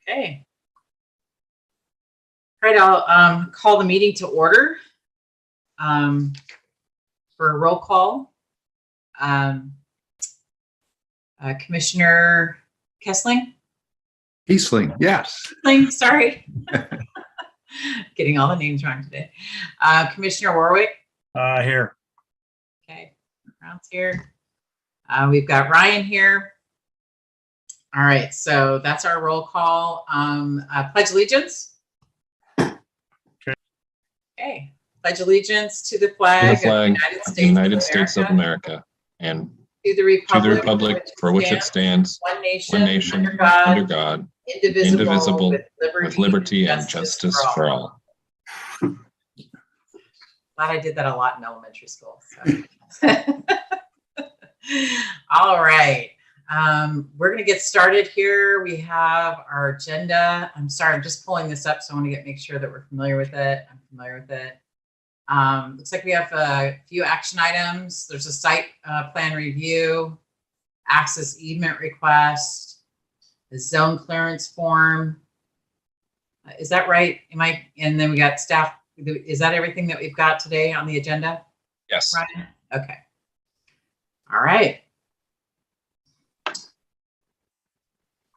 Okay. All right, I'll call the meeting to order for a roll call. Commissioner Kessling? Kiesling, yes. Kessling, sorry. Getting all the names wrong today. Commissioner Warwick? Here. Okay, Brown's here. We've got Ryan here. All right, so that's our roll call. Pledge allegiance. Okay, pledge allegiance to the flag, of the United States of America and to the republic for which it stands, one one nation, under God, indivisible, with liberty and justice for all. Glad I did that a lot in elementary school. So. All right. We're going to get started here. We have our agenda. I'm sorry, I'm just pulling this up, so I want to make sure that we're familiar with it. I'm familiar with it. Looks like we have a few action items. There's a site plan review, access easement request, the zone clearance form. Is that right? And then we got staff. Is that everything that we've got today on the agenda? Yes. Ryan? Okay. All right.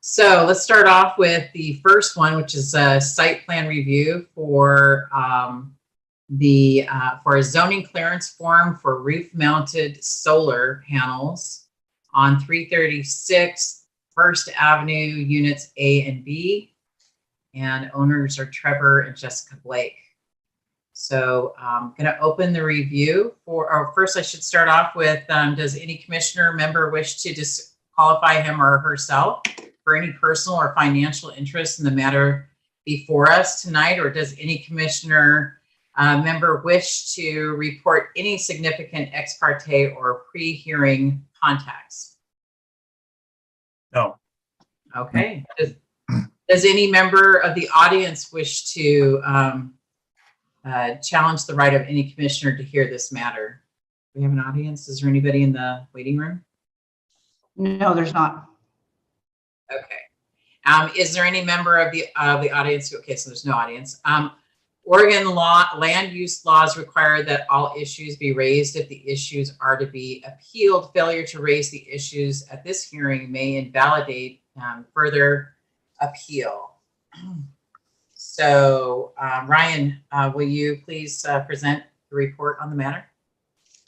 So let's start off with the first one, which is a site plan review for for a zoning clearance form for roof-mounted solar panels on 336 First Avenue, units A and B, and owners are Trevor and Jessica Blake. So I'm going to open the review or first I should start off with, does any commissioner member wish to disqualify him or herself for any personal or financial interest in the matter before us tonight, or does any commissioner member wish to report any significant ex parte or pre-hearing contacts? No. Okay. Does any member of the audience wish to challenge the right of any commissioner to hear this matter? We have an audience. Is there anybody in the waiting room? No, there's not. Okay. Is there any member of the audience? Okay, so there's no audience. Oregon land use laws require that all issues be raised if the issues are to be appealed. Failure to raise the issues at this hearing may invalidate further appeal. So, Ryan, will you please present the report on the matter?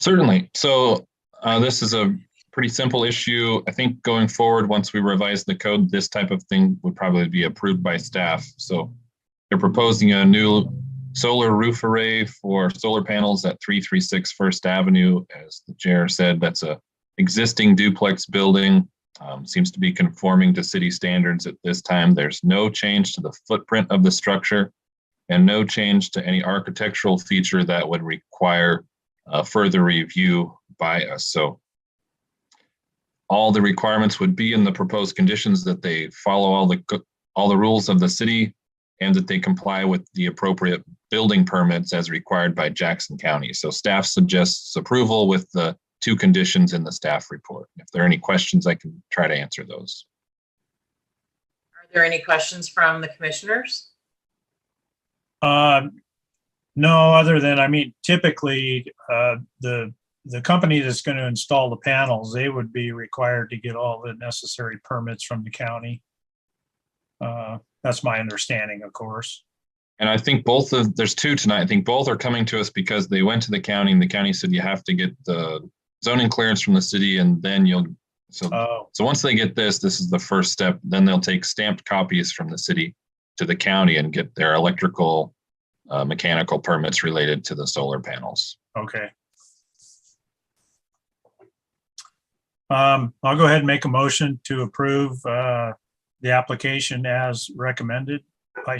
Certainly. So this is a pretty simple issue. I think going forward, once we revise the code, this type of thing would probably be approved by staff. So they're proposing a new solar roof array for solar panels at 336 First Avenue. As the chair said, that's a existing duplex building. Seems to be conforming to city standards at this time. There's no change to the footprint of the structure and no change to any architectural feature that would require further review by us. So all the requirements would be in the proposed conditions, that they follow all the rules of the city and that they comply with the appropriate building permits as required by Jackson County. So staff suggests approval with the 2 conditions in the staff report. If there are any questions, I can try to answer those. Are there any questions from the commissioners? No, other than, I mean, typically the company that's going to install the panels, they would be required to get all the necessary permits from the county. That's my understanding, of course. And I think there's 2 tonight. I think both are coming to us because they went to the county and the county said you have to get the zoning clearance from the city, and then so once they get this is the first step. Then they'll take stamped copies from the city to the county and get their electrical, mechanical permits related to the solar panels. Okay. I'll go ahead and make a motion to approve the application as recommended by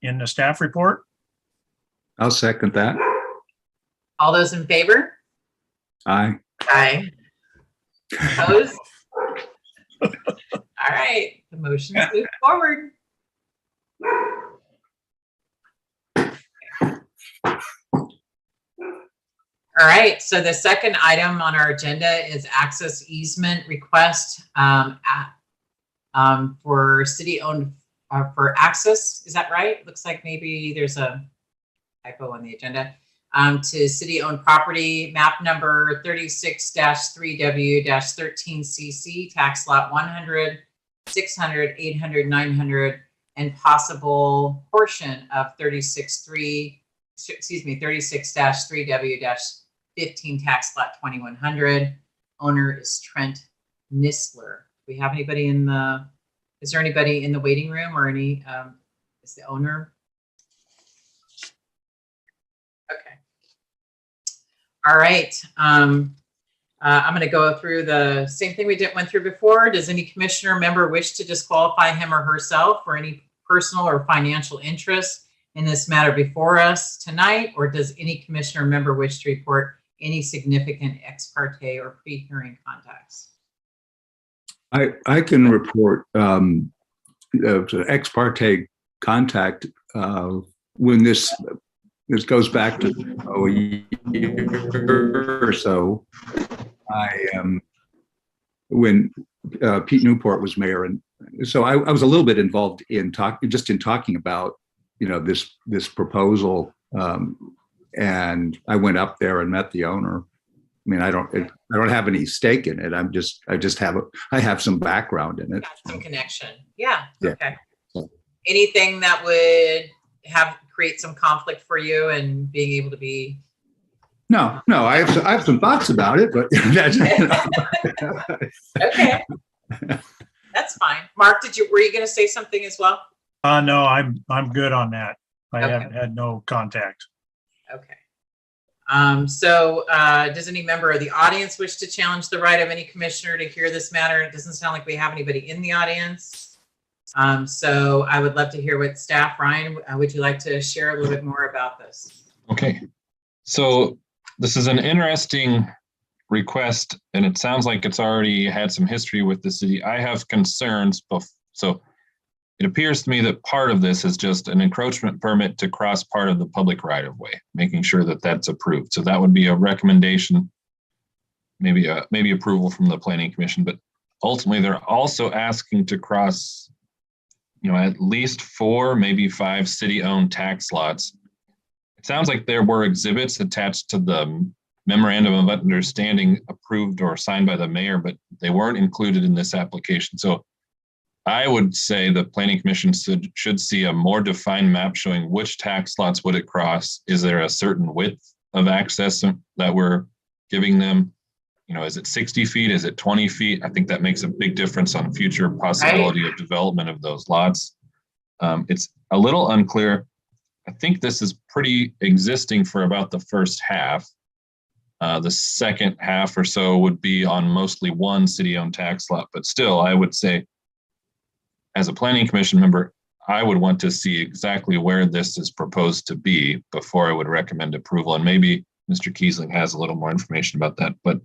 in the staff report. I'll second that. All those in favor? Aye. Aye. Opposed? All right, the motion's moved forward. All right, so the second item on our agenda is access easement request for city-owned for access. Is that right? Looks like maybe there's a typo on the agenda. To city-owned property, map number 36-3W-13CC, tax lot 100, 600, 800, 900, and possible portion of 36-3W-15, tax lot 2100. Owner is Trent Nisler. Do we have anybody is there anybody in the waiting room, or is the owner? Okay. All right. I'm going to go through the same thing we went through before. Does any commissioner member wish to disqualify him or herself for any personal or financial interest in this matter before us tonight? Or does any commissioner member wish to report any significant ex parte or pre-hearing contacts? I can report ex parte contact when this goes back to a year or so. When Pete Newport was mayor, and so I was a little bit involved in talking about this proposal, and I went up there and met the owner. I mean, I don't have any stake in it. I have some background in it. Got some connection. Yeah. Yeah. Okay. Anything that would create some conflict for you and being able to be? No, I have some thoughts about it, but that's, Okay. That's fine. Mark, were you going to say something as well? No, I'm good on that. I Okay. haven't had no contact. Okay. So does any member of the audience wish to challenge the right of any commissioner to hear this matter? It doesn't sound like we have anybody in the audience. So I would love to hear what staff, Ryan, would you like to share a little bit more about this? Okay. So this is an interesting request, and it sounds like it's already had some history with the city. I have concerns. So it appears to me that part of this is just an encroachment permit to cross part of the public right of way, making sure that that's approved. So that would be a recommendation, maybe approval from the planning commission, but ultimately they're also asking to cross, at least 4, maybe 5 city-owned tax lots. It sounds like there were exhibits attached to the memorandum of understanding approved or signed by the mayor, but they weren't included in this application. So I would say the planning commission should see a more defined map showing which tax lots would it cross. Is there a certain width of access that we're giving them? Is it 60 feet? Is it 20 feet? I think that makes a big difference on future possibility of development of those lots. It's a little unclear. I think this is pretty existing for about the first half. The second half or so would be on mostly one city-owned tax lot, but still, I would say, as a planning commission member, I would want to see exactly where this is proposed to be before I would recommend approval. And maybe Mr. Kiesling has a little more information about that. But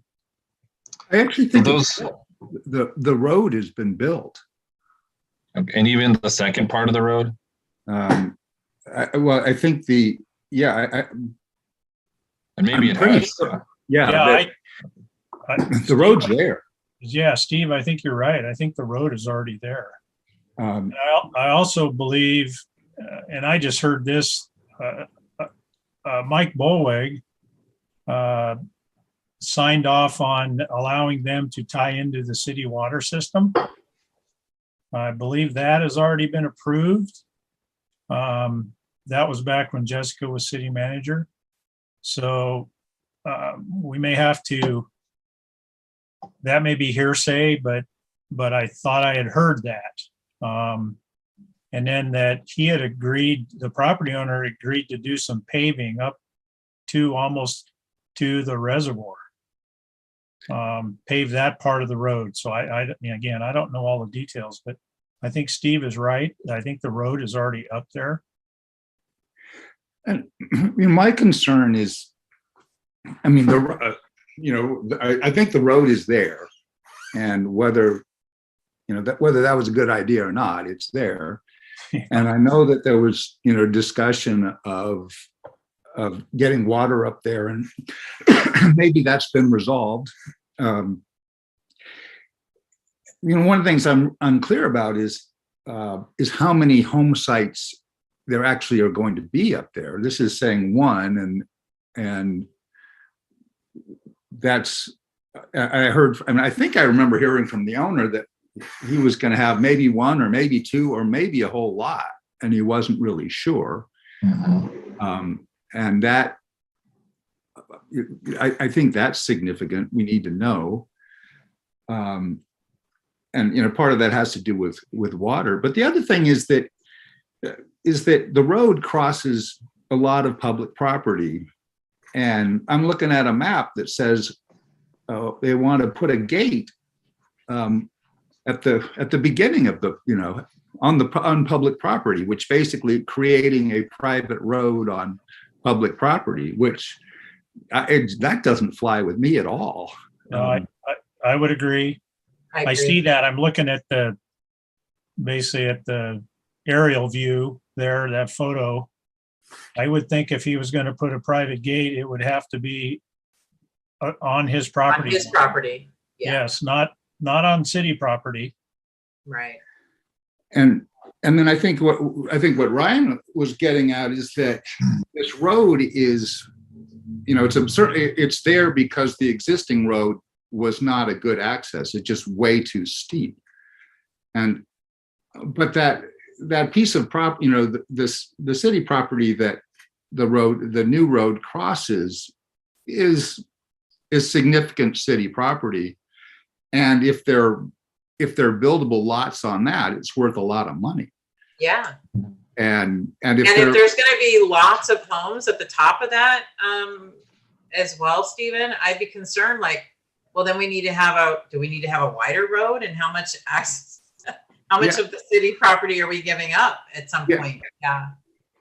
I actually think the road has been built. And even the second part of the road? I think and maybe it has. The road's there. Yeah, Steve, I think you're right. I think the road is already there. Um, I also believe, and I just heard this, Mike Bolweg signed off on allowing them to tie into the city water system. I believe that has already been approved. That was back when Jessica was city manager. So we may have to, that may be hearsay, but I thought I had heard that. And then that he had agreed, the property owner agreed to do some paving up to almost to the reservoir, pave that part of the road. So again, I don't know all the details, but I think Steve is right. I think the road is already up there. And my concern is, I think the road is there, and whether that was a good idea or not, it's there. And I know that there was, discussion of getting water up there, and maybe that's been resolved. One of the things I'm unclear about is is how many home sites there actually are going to be up there. This is saying one, and that's, I heard, I mean, I think I remember hearing from the owner that he was going to have maybe one or maybe two or maybe a whole lot, and he wasn't really sure. And that, I think that's significant. We need to know. And, you know, part of that has to do with water. But the other thing is that the road crosses a lot of public property. And I'm looking at a map that says they want to put a gate at the beginning of the, you know, on public property, which basically creating a private road on public property, which that doesn't fly with me at all. No, I would agree. I agree. see that. I'm looking at basically at the aerial view there, that photo. I would think if he was going to put a private gate, it would have to be on his property. On his property. Yeah. Yes, not on city property. Right. And then I think what Ryan was getting at is that this road is, you know, certainly it's there because the existing road was not a good access. It's just way too steep. But that piece of property, you know, the city property that the new road crosses is significant city property. And if they're buildable lots on that, it's worth a lot of money. Yeah. And if there's going to be lots of homes at the top of that as well, Stephen, I'd be concerned. Like, well, then do we need to have a wider road, and how much access? How much of the city property are we giving up at some point? Yeah.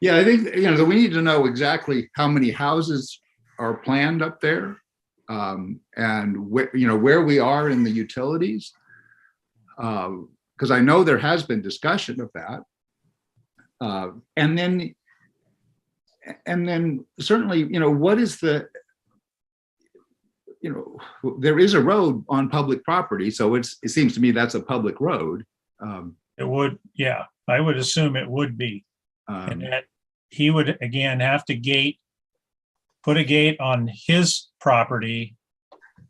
Yeah, I think, you know, we need to know exactly how many houses are planned up there, and where we are in the utilities, because I know there has been discussion of that. And then certainly, you know, what is there is a road on public property, so it seems to me that's a public road. It would, yeah, I would assume it would be. And that he would again have to put a gate on his property,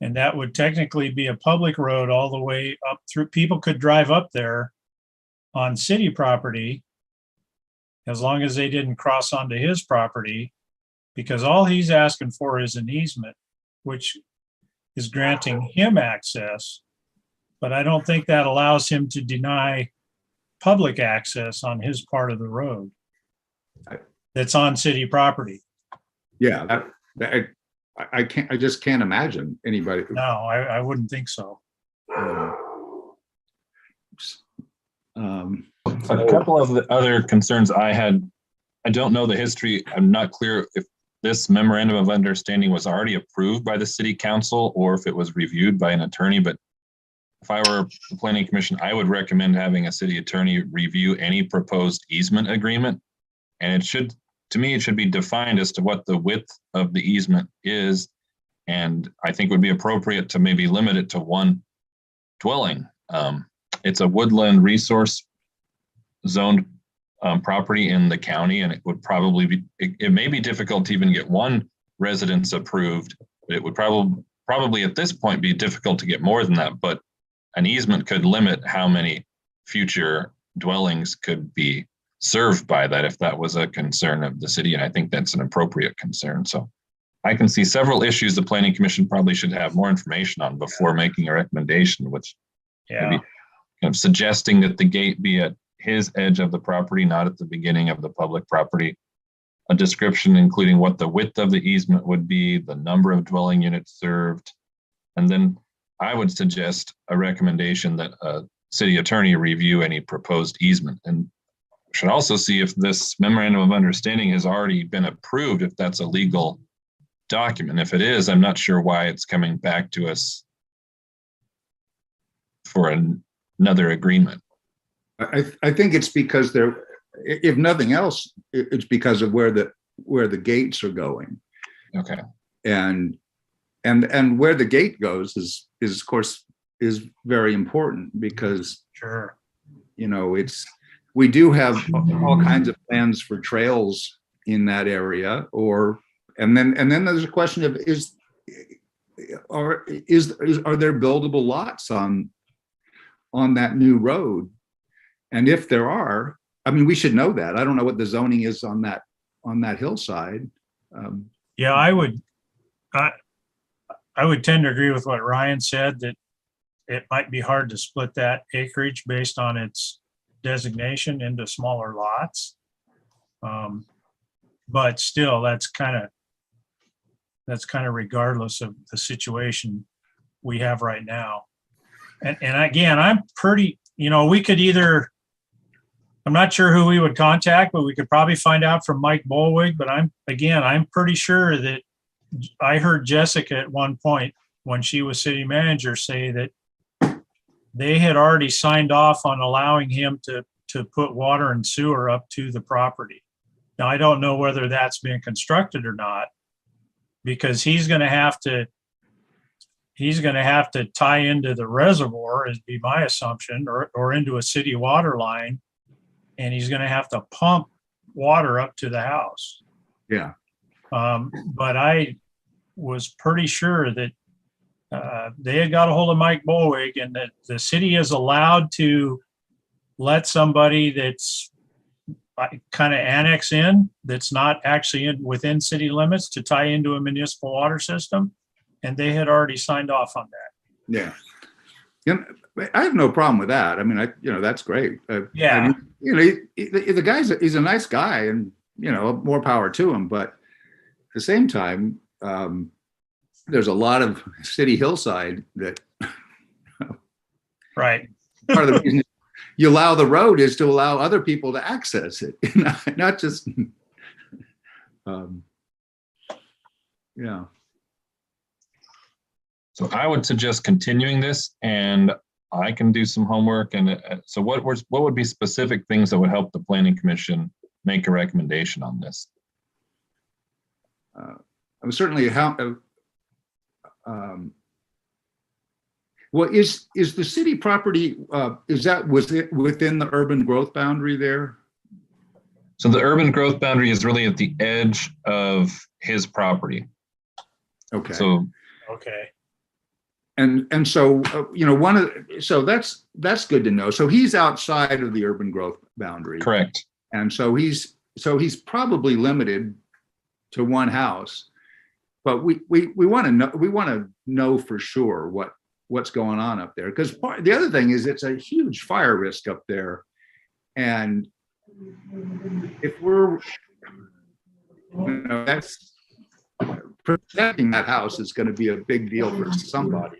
and that would technically be a public road all the way up through. People could drive up there on city property as long as they didn't cross onto his property, because all he's asking for is an easement, which is granting him access. But I don't think that allows him to deny public access on his part of the road that's on city property. Yeah, I just can't imagine anybody. No, I wouldn't think so. A couple of the other concerns I had, I don't know the history. I'm not clear if this memorandum of understanding was already approved by the city council or if it was reviewed by an attorney. But if I were the planning commission, I would recommend having a city attorney review any proposed easement agreement. And it should, to me, it should be defined as to what the width of the easement is. And I think it would be appropriate to maybe limit it to one dwelling. It's a woodland resource zoned property in the county, and it would probably be, it may be difficult to even get one residence approved, but it would probably at this point be difficult to get more than that. But an easement could limit how many future dwellings could be served by that if that was a concern of the city. And I think that's an appropriate concern. So I can see several issues the planning commission probably should have more information on before making a recommendation, which maybe kind of suggesting that the gate be at his edge of the property, not at the beginning of the public property. A description including what the width of the easement would be, the number of dwelling units served, and then I would suggest a recommendation that a city attorney review any proposed easement, and should also see if this memorandum of understanding has already been approved, if that's a legal document. If it is, I'm not sure why it's coming back to us for another agreement. I think it's because if nothing else, it's because of where the gates are going. Okay. And where the gate goes is of course is very important, because Sure. you know, we do have all kinds of plans for trails in that area, and then there's a question of are there buildable lots on that new road? And if there are, I mean, we should know that. I don't know what the zoning is on that hillside. Yeah, I would tend to agree with what Ryan said, that it might be hard to split that acreage based on its designation into smaller lots. But still, that's kind of regardless of the situation we have right now. And again, I'm pretty, we could either, I'm not sure who we would contact, but we could probably find out from Mike Bolwig. But I'm pretty sure that I heard Jessica at one point when she was city manager say that they had already signed off on allowing him to put water and sewer up to the property. Now, I don't know whether that's been constructed or not, because he's going to have to tie into the reservoir, is be my assumption, or into a city water line, and he's going to have to pump water up to the house. Yeah. But I was pretty sure that they had got a hold of Mike Bolwig, and that the city is allowed to let somebody that's kind of annex in, that's not actually within city limits, to tie into a municipal water system. And they had already signed off on that. Yeah. I have no problem with that. I mean, that's great. Yeah. I mean, he's a nice guy, and, more power to him. But at the same time, there's a lot of city hillside that Right. part of the reason you allow the road is to allow other people to access it, not just, yeah. So I would suggest continuing this, and I can do some homework. And so what would be specific things that would help the planning commission make a recommendation on this? Certainly well, is the city property, was it within the urban growth boundary there? So the urban growth boundary is really at the edge of his property. Okay. So, Okay. And so, so that's good to know. So he's outside of the urban growth boundary. correct. And so he's probably limited to one house, but we want to know for sure what's going on up there. Because the other thing is, it's a huge fire risk up there. And if we're, that's protecting that house is going to be a big deal for somebody.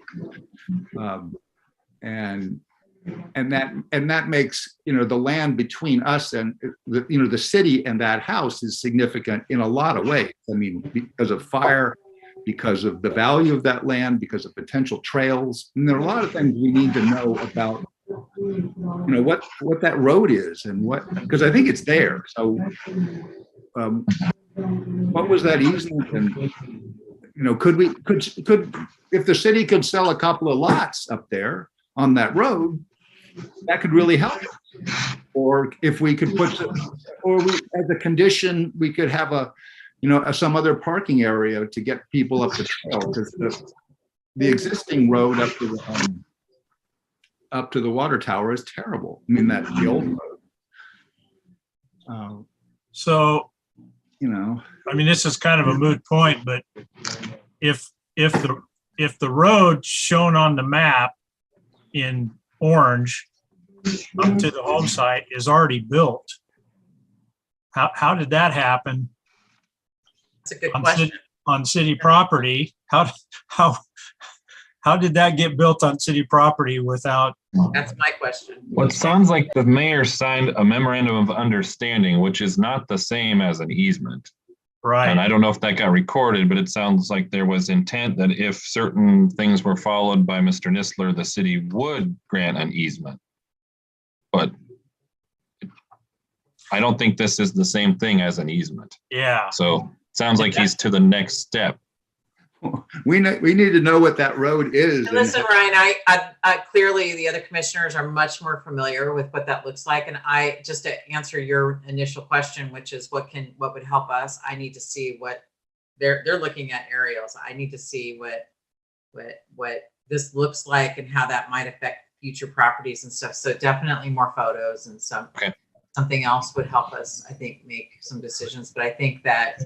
And that makes, the land between us and the city and that house is significant in a lot of ways. I mean, because of fire, because of the value of that land, because of potential trails. And there are a lot of things we need to know about, what that road is, and because I think it's there. So what was that easement? And, could if the city could sell a couple of lots up there on that road, that could really help. Or if we could as a condition, we could have some other parking area to get people up the trail, because the existing road up to the water tower is terrible. I mean, that's the old road. So, I mean, this is kind of a moot point, but if the road shown on the map in orange up to the home site is already built, how did that happen? That's a good question. On city property? How did that get built on city property without? That's my question. Well, it sounds like the mayor signed a memorandum of understanding, which is not the same as an easement. Right. And I don't know if that got recorded, but it sounds like there was intent that if certain things were followed by Mr. Nistler, the city would grant an easement. But I don't think this is the same thing as an easement. Yeah. So it sounds like he's to the next step. We need to know what that road is. And listen, Ryan, I clearly the other commissioners are much more familiar with what that looks like. And I, just to answer your initial question, which is what would help us, I need to see what they're looking at aerials. I need to see what this looks like and how that might affect future properties and stuff. So definitely more photos and something else would help us, I think, make some decisions. But I think that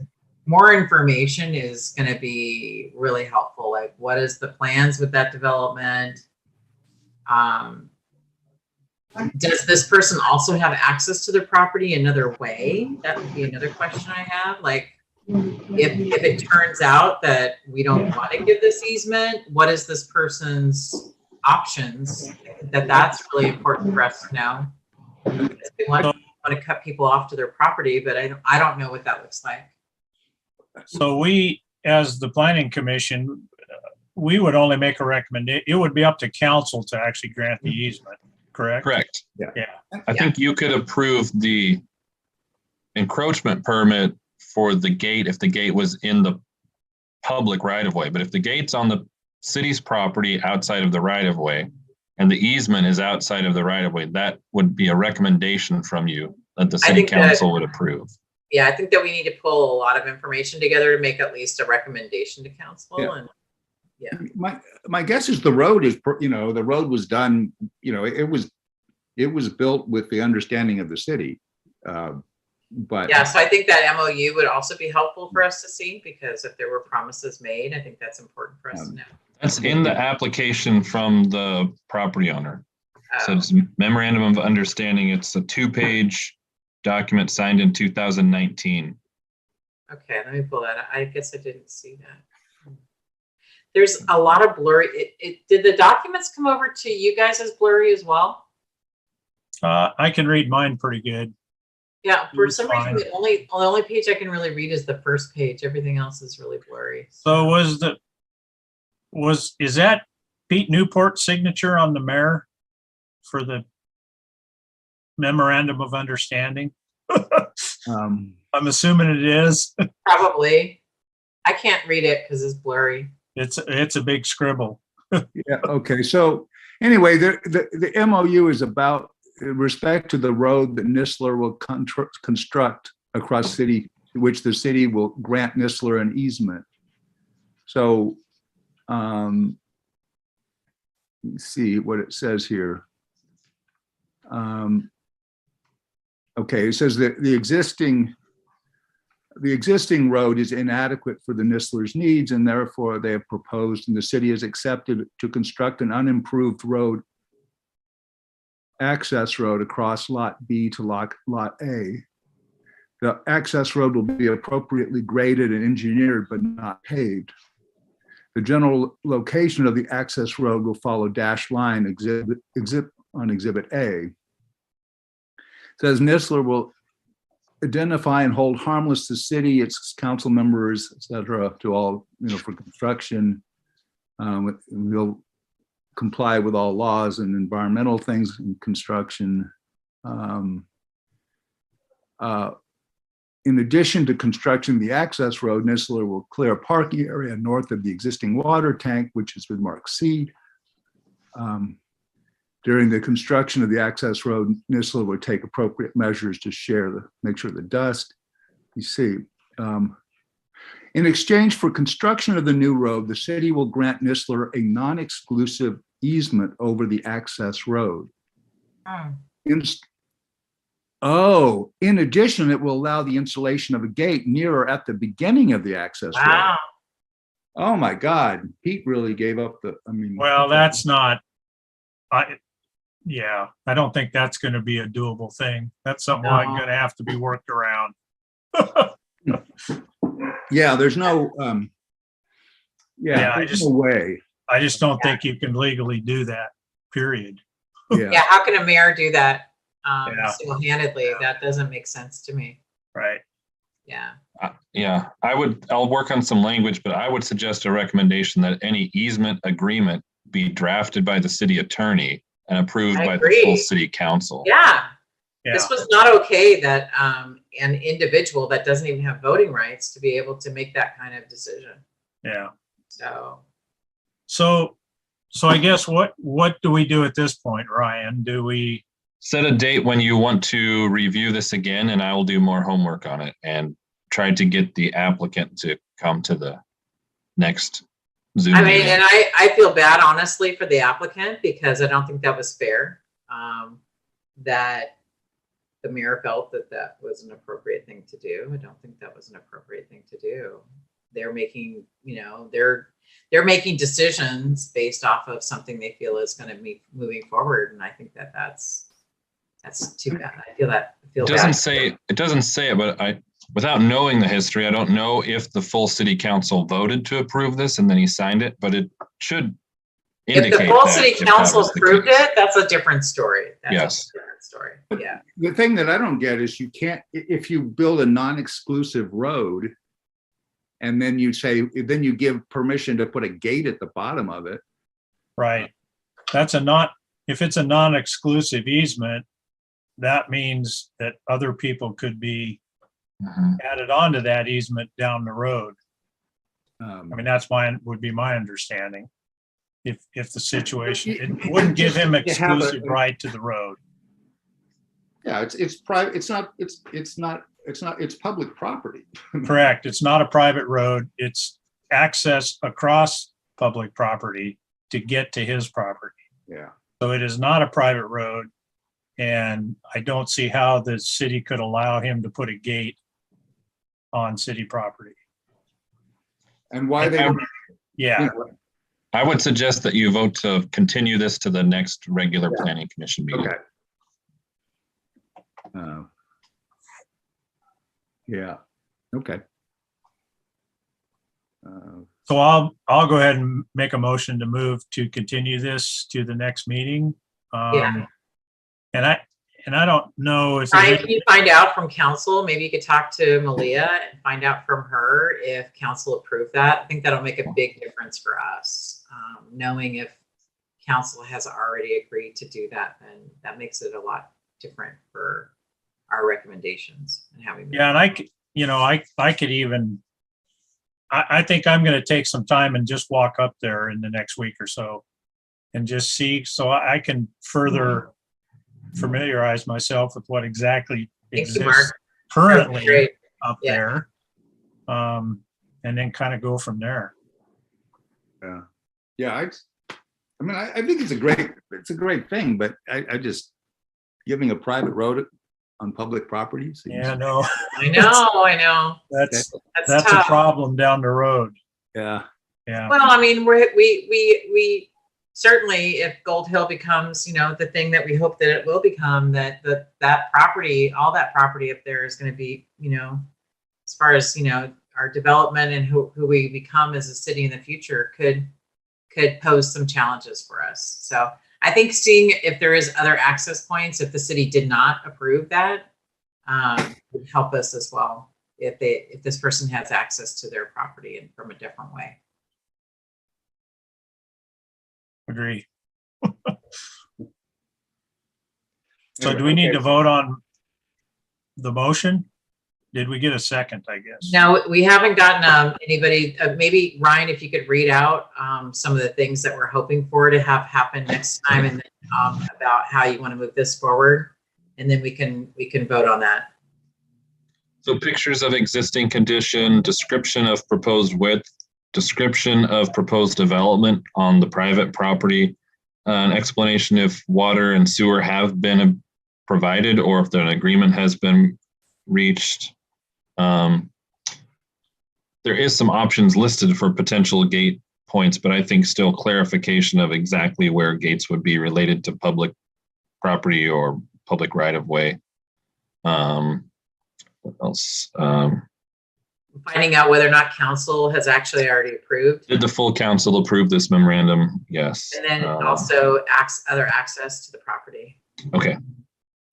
more information is going to be really helpful. Like, what is the plans with that development? Does this person also have access to their property another way? That would be another question I have. Like, if it turns out that we don't want to give this easement, what is this person's options? That's really important for us to know. They want to cut people off to their property, but I don't know what that looks like. So we, as the planning commission, we would only make a recommendation. It would be up to council to actually grant the easement, correct? Correct. Yeah. I think you could approve the encroachment permit for the gate if the gate was in the public right of way. But if the gate's on the city's property outside of the right of way and the easement is outside of the right of way, that would be a recommendation from you that the city council would approve. Yeah, I think that we need to pull a lot of information together to make at least a recommendation to council. Yeah. And yeah, my guess is the road is, the road was done, it was built with the understanding of the city. But yeah, so I think that MOU would also be helpful for us to see, because if there were promises made, I think that's important for us to know. That's in the application from the property owner. So it's memorandum of understanding. It's a 2-page document signed in 2019. Okay, let me pull that up. I guess I didn't see that. There's a lot of blurry. Did the documents come over to you guys as blurry as well? I can read mine pretty good. Yeah, for some Fine. reason, the only page I can really read is the first page. Everything else is really blurry. So is that Pete Newport's signature on the mayor for the memorandum of understanding? I'm assuming it is. Probably. I can't read it because it's blurry. It's a big scribble. yeah, okay. So anyway, the MOU is about respect to the road that Nistler will construct across city, which the city will grant Nistler an easement. So let's see what it says here. Okay, it says that the existing road is inadequate for the Nistler's needs, and therefore they have proposed and the city has accepted to construct an unimproved road, access road across Lot B to Lot A. The access road will be appropriately graded and engineered, but not paved. The general location of the access road will follow dashed line on Exhibit A. It says Nistler will identify and hold harmless the city, its council members, et cetera, to all, for construction. We'll comply with all laws and environmental things in construction. In addition to constructing the access road, Nistler will clear a parking area north of the existing water tank, which has been marked C. During the construction of the access road, Nistler will take appropriate measures to make sure the dust. You see, in exchange for construction of the new road, the city will grant Nistler a non-exclusive easement over the access road. In addition, it will allow the installation of a gate near or at the beginning of the access road. Oh my God, Pete really gave up Well, that's not, I don't think that's going to be a doable thing. That's something I'm going to have to be worked around. Yeah, there's no, there's no way. I just don't think you can legally do that, period. Yeah, how can a mayor do that single-handedly? Yeah. That doesn't make sense to me. Right. Yeah. I'll work on some language, but I would suggest a recommendation that any easement agreement be drafted by the city attorney and approved by the full city council. Yeah. Yeah. This was not okay that an individual that doesn't even have voting rights to be able to make that kind of decision. Yeah. So So I guess what do we do at this point, Ryan? Do we, Set a date when you want to review this again, and I will do more homework on it and try to get the applicant to come to the next Zoom I mean, meeting. and I feel bad honestly for the applicant because I don't think that was fair. That the mayor felt that that was an appropriate thing to do. I don't think that was an appropriate thing to do. They're making, you know, they're making decisions based off of something they feel is going to be moving forward, and I think that that's too bad. I feel It doesn't say it, but without knowing the history, I don't know if the full city council voted to approve this and then he signed it, but it should indicate if the full that city if that council was the approved case. it, that's a different story. That's Yes. a different story. Yeah. The thing that I don't get is you can't, if you build a non-exclusive road and then you say, then you give permission to put a gate at the bottom of it. right? If it's a non-exclusive easement, that means that other people could be Mhm. added onto that easement down the road. I mean, would be my understanding. If the situation, it wouldn't give him exclusive right to the road. Yeah, it's private. It's public property. Correct. It's not a private road. It's access across public property to get to his property. Yeah. So it is not a private road. And I don't see how the city could allow him to put a gate on city property. And why they, Yeah, I would suggest that you vote to continue this to the next regular planning commission meeting. okay. Yeah, okay. so I'll go ahead and make a motion to move to continue this to the next meeting. Yeah. And I don't know if Ryan, can you find out from council? Maybe you could talk to Malia and find out from her if council approved that. I think that'll make a big difference for us. Knowing if council has already agreed to do that, then that makes it a lot different for our recommendations and how we move. Yeah, and I could even, I think I'm going to take some time and just walk up there in the next week or so and just see, so I can further familiarize myself with what exactly Thank you, exists Mark. currently Great. up Yeah. there. And then kind of go from there. Yeah, I mean, I think it's a great thing, but I just giving a private road on public property. seems- Yeah, no, I know. that's That's a tough. problem down the road. Yeah, Yeah, Well, I mean, we certainly, if Gold Hill becomes, you know, the thing that we hope that it will become, that property, all that property up there is going to be, you know, as far as, you know, our development and who we become as a city in the future could pose some challenges for us. So I think seeing if there is other access points, if the city did not approve that, would help us as well. If this person has access to their property and from a different way. agree. So do we need to vote on the motion? Did we get a second, I guess? No, we haven't gotten anybody, maybe Ryan, if you could read out some of the things that we're hoping for to have happen next time, and then about how you want to move this forward, and then we can vote on that. So pictures of existing condition, description of proposed width, description of proposed development on the private property, an explanation if water and sewer have been provided or if an agreement has been reached. There is some options listed for potential gate points, but I think still clarification of exactly where gates would be related to public property or public right of way. What else? Finding out whether or not council has actually already approved, Did the full council approve this memorandum? Yes. and then also other access to the property. Okay.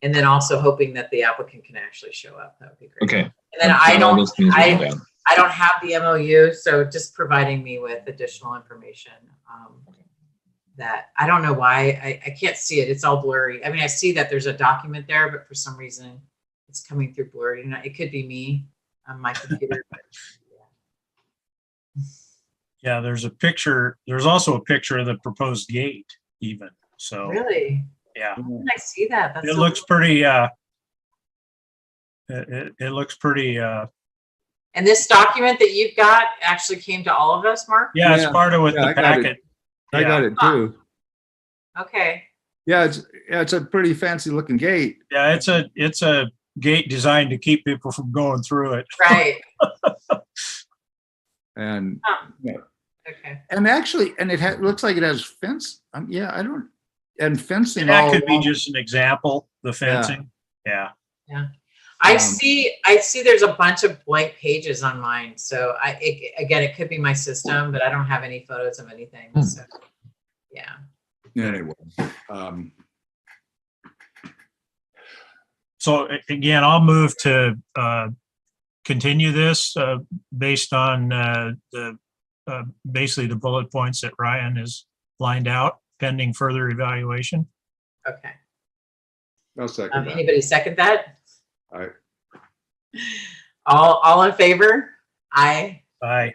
And then also hoping that the applicant can actually show up. That would be great. Okay. And then I've got all those things written down. I don't have the MOU, so just providing me with additional information. That I don't know why I can't see it. It's all blurry. I mean, I see that there's a document there, but for some reason it's coming through blurry. And it could be me on my computer. But Yeah, there's a picture. There's also a picture of the proposed gate even. So, Really? yeah, How did I see that? That's it so looks cool. pretty, it looks pretty, And this document that you've got actually came to all of us, Mark? yeah, it's Yeah, part of with yeah, the I got it. packet. I got Yeah. it too. Okay. Yeah, it's a pretty fancy looking gate. Yeah, it's a gate designed to keep people from going through it. Right. And Huh. yeah. Okay. And actually, and looks like it has fence. Yeah, I don't, and fencing That all could be along. just an example, the fencing. Yeah. I Um, see there's a bunch of blank pages on mine. So again, it could be my system, but I don't have any photos of anything. So yeah. Anyway, So again, I'll move to continue this based on the basically the bullet points that Ryan has lined out, pending further evaluation. Okay. I'll second that. Anybody second that? All right. All in favor? Aye. Aye.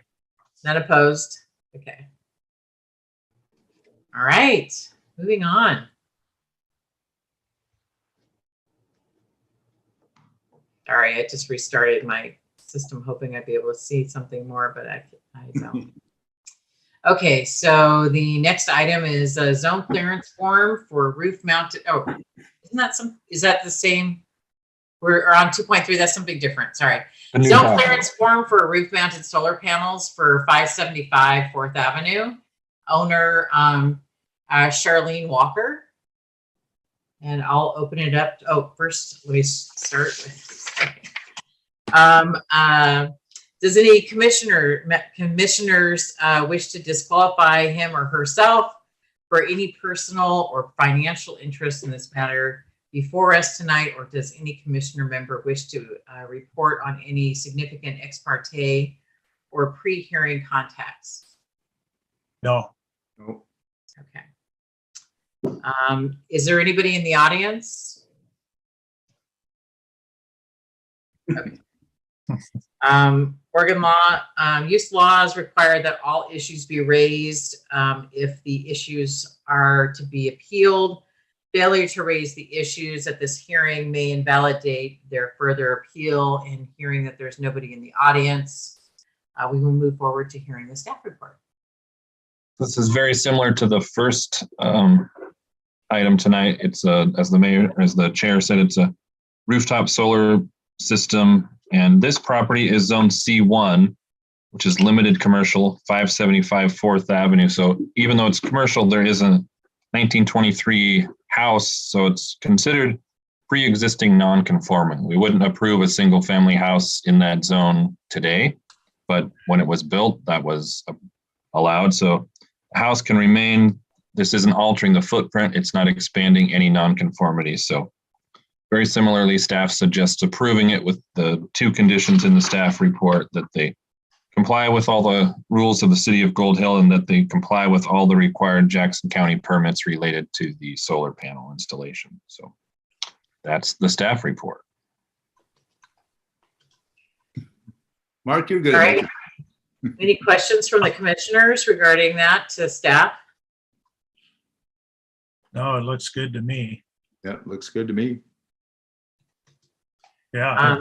None opposed? Okay. All right, moving on. Sorry, I just restarted my system hoping I'd be able to see something more, but I don't. Okay, so the next item is a zone clearance form for roof mounted, oh, is that the same? We're on 2.3, that's something different, sorry. The new Zone document. clearance form for roof mounted solar panels for 575 4th Avenue. Owner, Charlene Walker. And I'll open it up. Oh, first, let me start with, does any commissioners wish to disqualify him or herself for any personal or financial interest in this matter before us tonight, or does any commissioner member wish to report on any significant ex parte or pre-hearing contacts? No. Nope. Okay. Is there anybody in the audience? Okay. Oregon law, use laws require that all issues be raised if the issues are to be appealed. Failure to raise the issues at this hearing may invalidate their further appeal. And hearing that there's nobody in the audience, we will move forward to hearing the staff report. This is very similar to the first item tonight. It's as the chair said, it's a rooftop solar system, and this property is zone C1, which is limited commercial, 575 4th Avenue. So even though it's commercial, there is a 1923 house, so it's considered pre-existing non-conforming. We wouldn't approve a single family house in that zone today, but when it was built, that was allowed. So the house can remain. This isn't altering the footprint. It's not expanding any non-conformities. So very similarly, staff suggests approving it with the two conditions in the staff report, that they comply with all the rules of the city of Gold Hill and that they comply with all the required Jackson County permits related to the solar panel installation. So that's the staff report. Mark, you're good. All right. Any questions from the commissioners regarding that to staff? No, it looks good to me. Yeah, looks good to me. Yeah.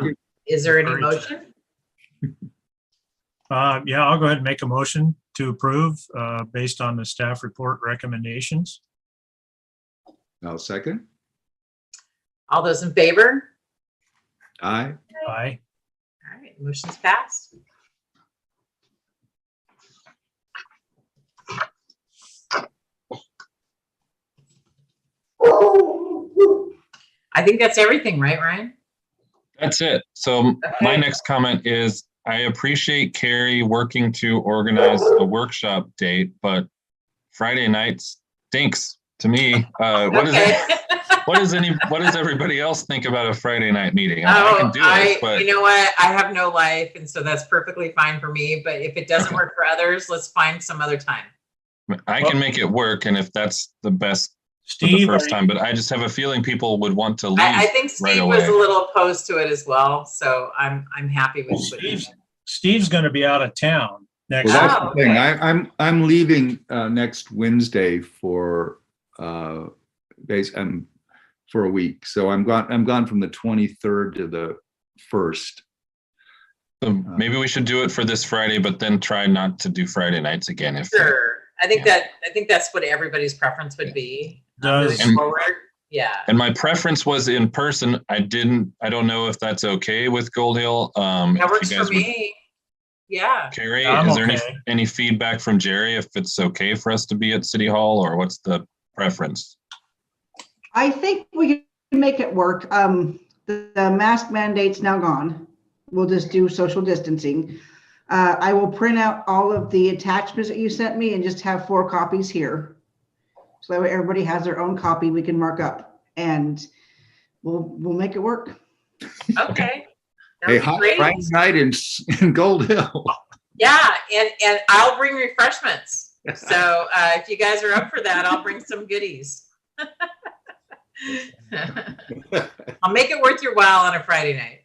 Is there any Encouraged. motion? Yeah, I'll go ahead and make a motion to approve based on the staff report recommendations. I'll second. All those in favor? Aye. Aye. All right, motion's passed. I think that's everything, right, Ryan? That's it. So my Okay. next comment is, I appreciate Carrie working to organize a workshop date, but Friday nights stinks to me. What does everybody else think about a Friday night meeting? I can do it, but you know what? I have no life, and so that's perfectly fine for me. But if it doesn't work for others, let's find some other time. I can make it work. And if that's the best for the Steve, first time, but I just have a feeling people would want to leave. I think right Steve was away. a little opposed to it as well, so I'm happy with what he Steve's going to be out of town next. Well, that's Oh, the thing. okay. I'm leaving next Wednesday for for a week. So I'm gone from the 23rd to the 1st. So maybe we should do it for this Friday, but then try not to do Friday nights again. If Sure. I think Yeah. that's what everybody's preference would be. Does- Moving forward. Yeah. And my preference was in person. I don't know if that's okay with Gold Hill. That If works you for guys would- me. Yeah. Carrie, I'm is there okay. any feedback from Jerry if it's okay for us to be at City Hall, or what's the preference? I think we can make it work. The mask mandate's now gone. We'll just do social distancing. I will print out all of the attachments that you sent me and just have 4 copies here. So that way everybody has their own copy we can mark up, and we'll make it work. Okay. That Hey, would be hot great. Friday night in Gold Hill. Yeah, and I'll bring refreshments. So if you guys are up for that, I'll bring some goodies. I'll make it worth your while on a Friday night.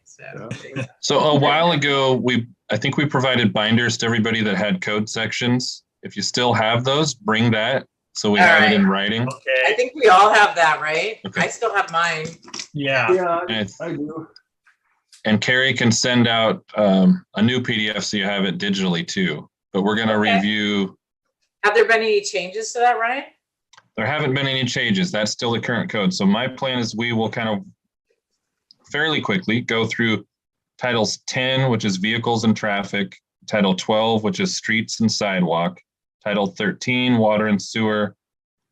So a while ago, I think we provided binders to everybody that had code sections. If you still have those, bring that so we All have right. it in writing. I Okay, think we all have that, right? Okay. I still have mine. yeah, And, I do. and Carrie can send out a new PDF so you have it digitally too. But we're going to Okay. review. Have there been any changes to that, Ryan? There haven't been any changes. That's still the current code. So my plan is we will kind of fairly quickly go through titles 10, which is vehicles and traffic, title 12, which is streets and sidewalk, title 13, water and sewer,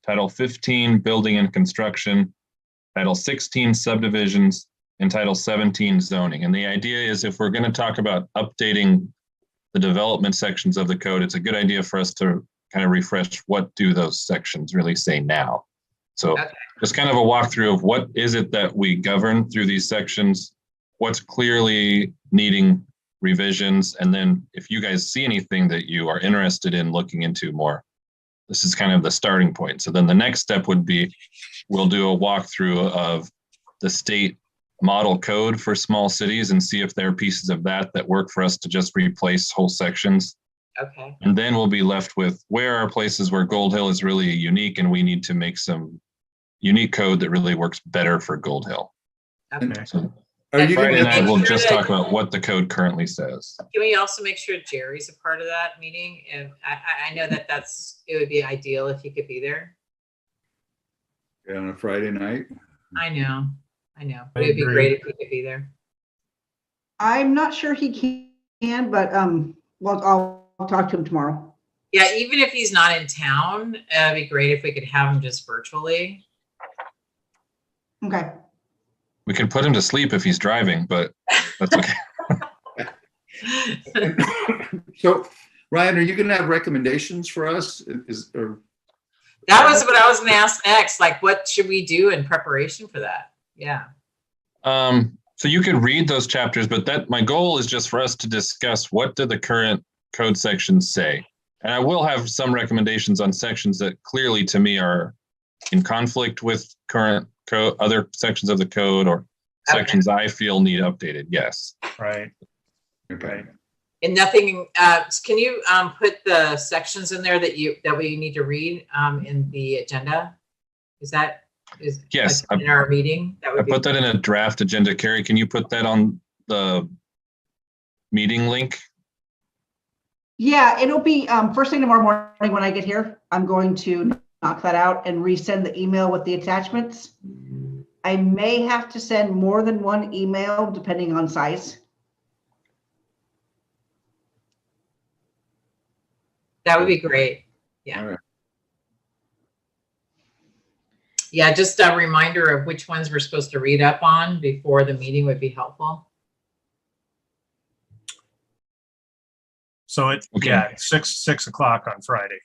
title 15, building and construction, title 16, subdivisions, and title 17, zoning. And the idea is if we're going to talk about updating the development sections of the code, it's a good idea for us to kind of refresh what do those sections really say now. So Okay. just kind of a walkthrough of what is it that we govern through these sections, what's clearly needing revisions, and then if you guys see anything that you are interested in looking into more, this is kind of the starting point. So then the next step would be we'll do a walkthrough of the state model code for small cities and see if there are pieces of that work for us to just replace whole sections. Okay. And then we'll be left with where are places where Gold Hill is really unique and we need to make some unique code that really works better for Gold Hill. Okay. So Are you Friday gonna night, we'll Make sure just that- talk about what the code currently says. Can we also make sure Jerry's a part of that meeting? And I know that it would be ideal if he could be there. on a Friday night? I know. I But it'd be agree. great if he could be there. I'm not sure he can, but well, I'll talk to him tomorrow. Yeah, even if he's not in town, it'd be great if we could have him just virtually. Okay. We can put him to sleep if he's driving, but that's okay. So, Ryan, are you going to have recommendations for us? That was what I was going to ask next. Like, what should we do in preparation for that? Yeah. So you could read those chapters, but my goal is just for us to discuss what do the current code sections say. And I will have some recommendations on sections that clearly to me are in conflict with current code, other sections of the code, or sections I feel need updated. Yes. right. Okay. And nothing, can you put the sections in there that we need to read in the agenda? Yes, like in our meeting? That I would be put that in a draft agenda. Carrie, can you put that on the meeting link? Yeah, it'll be first thing tomorrow morning when I get here. I'm going to knock that out and resend the email with the attachments. I may have to send more than one email depending on size. That would be great. Yeah. All right. Yeah, just a reminder of which ones we're supposed to read up on before the meeting would be helpful. So Okay. yeah, 6 o'clock on Friday.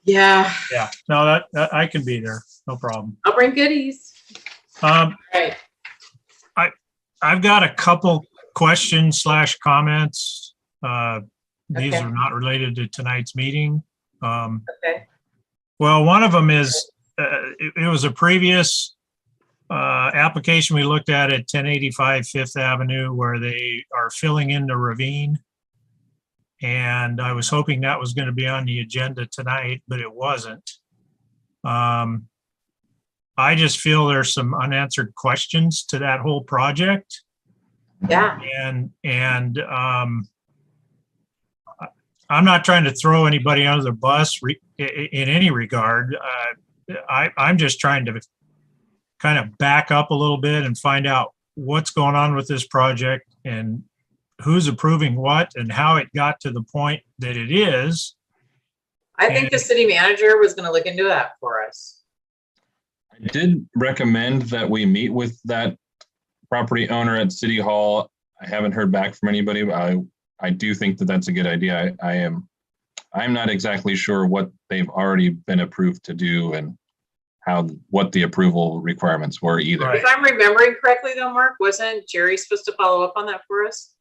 Yeah, Yeah, no, that I can be there. No problem. I'll bring goodies. Um, Right. I've got a couple questions / comments. These Okay. are not related to tonight's meeting. Okay. Well, one of them is, it was a previous application we looked at 1085 Fifth Avenue where they are filling in the ravine. And I was hoping that was going to be on the agenda tonight, but it wasn't. I just feel there's some unanswered questions to that whole project. Yeah. And I'm not trying to throw anybody under the bus in any regard. I'm just trying to kind of back up a little bit and find out what's going on with this project and who's approving what and how it got to the point that it is. I think the city manager was going to look into that for us. I did recommend that we meet with that property owner at City Hall. I haven't heard back from anybody, but I do think that that's a good idea. I'm not exactly sure what they've already been approved to do and what the approval requirements were either. Right. If I'm remembering correctly though, Mark, wasn't Jerry supposed to follow up on that for us?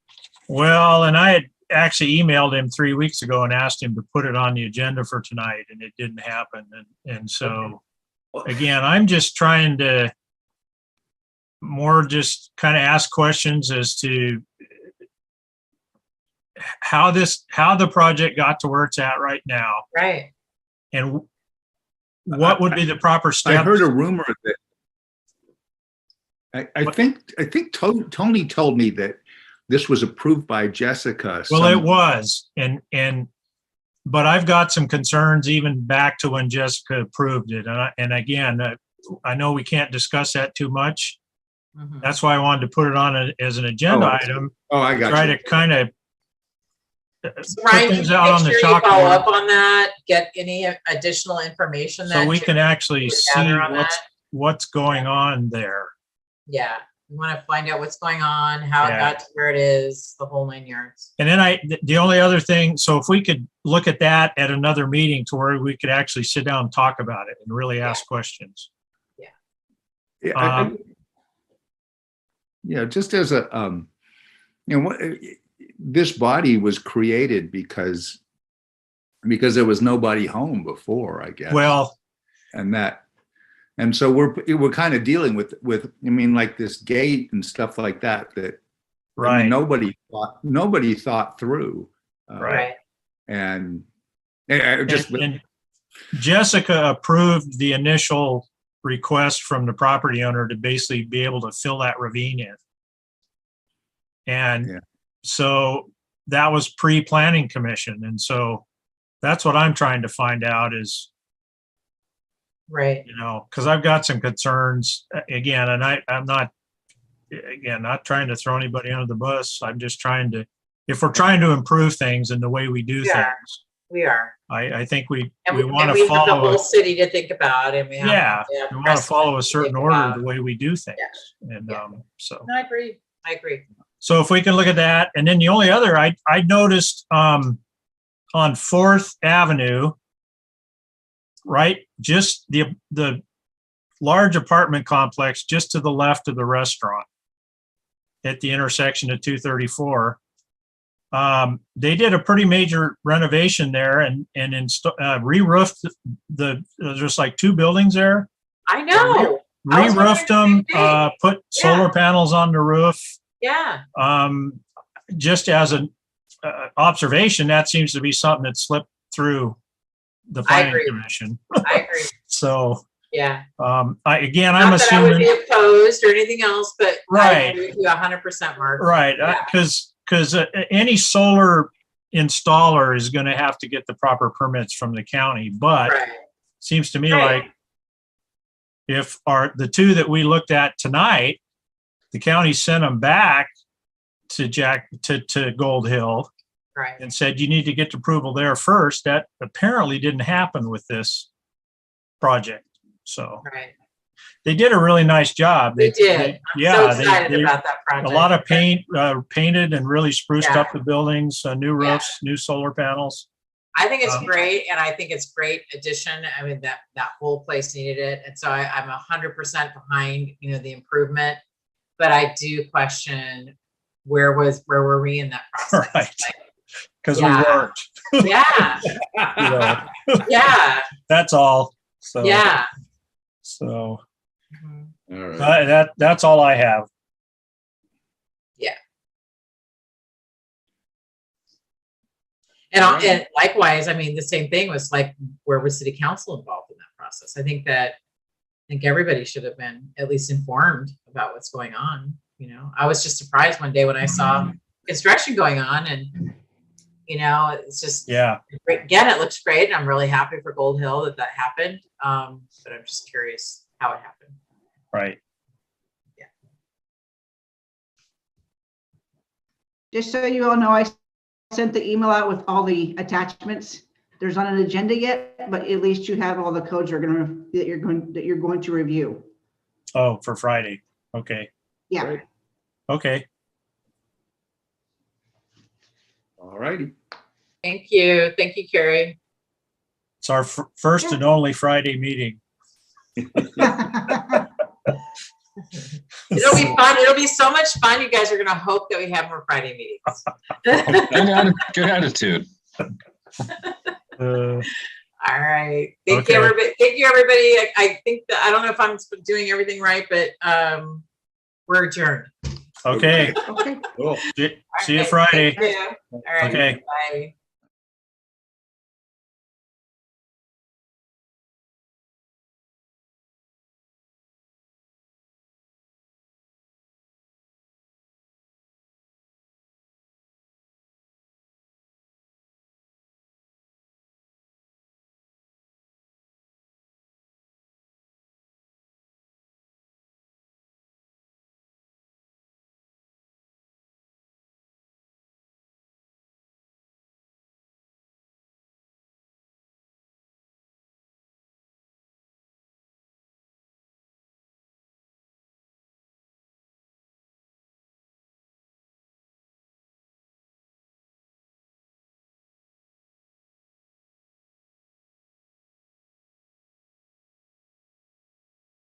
Well, and I had actually emailed him 3 weeks ago and asked him to put it on the agenda for tonight, and it didn't happen. And so, again, I'm just trying to just kind of ask questions as to how the project got to where it's at right now, Right. and what would be the proper steps. I heard a rumor that I think Tony told me that this was approved by Jessica. Well, it was, but I've got some concerns even back to when Jessica approved it. And again, I know we can't discuss that too much. Mhm. That's why I wanted to put it on as an agenda item. Oh, I got Try you. to kind of So Ryan, put can things you out on make the sure you follow chalkboard up on that, get any additional information so that we can actually would see gather on that? what's going on there. Yeah, we want to find out what's going on, how it Yeah. got to where it is, the whole 9 yards. And then the only other thing, so if we could look at that at another meeting to where we could actually sit down and talk about it and really ask questions. Yeah, just as a, this body was created because there was nobody home before, I guess. Well, and so we're kind of dealing with like this gate and stuff like that right. nobody thought through. Right. And Jessica approved the initial request from the property owner to basically be able to fill that ravine in. And so that was pre-planning commission. And so that's what I'm trying to find out is, Right. because I've got some concerns again, and I'm not trying to throw anybody under the bus. I'm just if we're trying to improve things in the way we do things, We are. I think we And want and to we have the follow. whole city to think about, and we have We want to follow a certain think order about. the way we do things. And Yeah. so. I agree. So if we can look at that, and then the only other I noticed on 4th Avenue, right, just the large apartment complex just to the left of the restaurant at the intersection of 234. They did a pretty major renovation there and re-roofed there's like 2 buildings there. I know. I was Re-roofed wondering them, the same thing. put solar panels on the roof. Yeah. Just as an observation, that seems to be something that slipped through the I planning agree. commission. I agree. So, Yeah. I'm Not assuming. that I would be opposed or anything else, but I Right. agree with you 100%, Mark. Right, Yeah. because any solar installer is going to have to get the proper permits from the county, but Right. seems to me Right. like if the 2 that we looked at tonight, the county sent them back to Gold Hill Right. and said, you need to get approval there first. That apparently didn't happen with this project. So Right. they did a really nice job. They did. I'm so excited about that a project. lot of painted and really spruced Yeah. up the buildings, new roofs, new solar panels. I think it's great, and I think it's great addition. I mean, that whole place needed it, and so I'm 100% behind the improvement. But I do question where were we in that process? Right. Because Yeah. we weren't. Yeah, You know, yeah, that's all. So yeah. So Mhm. all right. that's all I have. And, Right. and likewise, I mean, the same thing was like, where was city council involved in that process? I think everybody should have been at least informed about what's going on. You know, I was just surprised one day when I saw construction going on, and you know, it's just, Yeah. again, it looks great. And I'm really happy for Gold Hill that happened. But I'm just curious how it happened. Right. Just so you all know, I sent the email out with all the attachments. There's not an agenda yet, but at least you have all the codes that you're going to review. Oh, for Friday. Okay. Yeah. Great. Okay. All righty. Thank you. Thank you, Carrie. It's our first and only Friday meeting. It'll be fun. It'll be so much fun. You guys are going to hope that we have more Friday meetings. Good attitude. Uh, All right. Thank Okay. you, everybody. Thank you, everybody. I think that, I don't know if I'm doing everything right, but we're adjourned. okay. Okay. Cool. See you All right. Friday. Thank you. All right. Okay. Bye.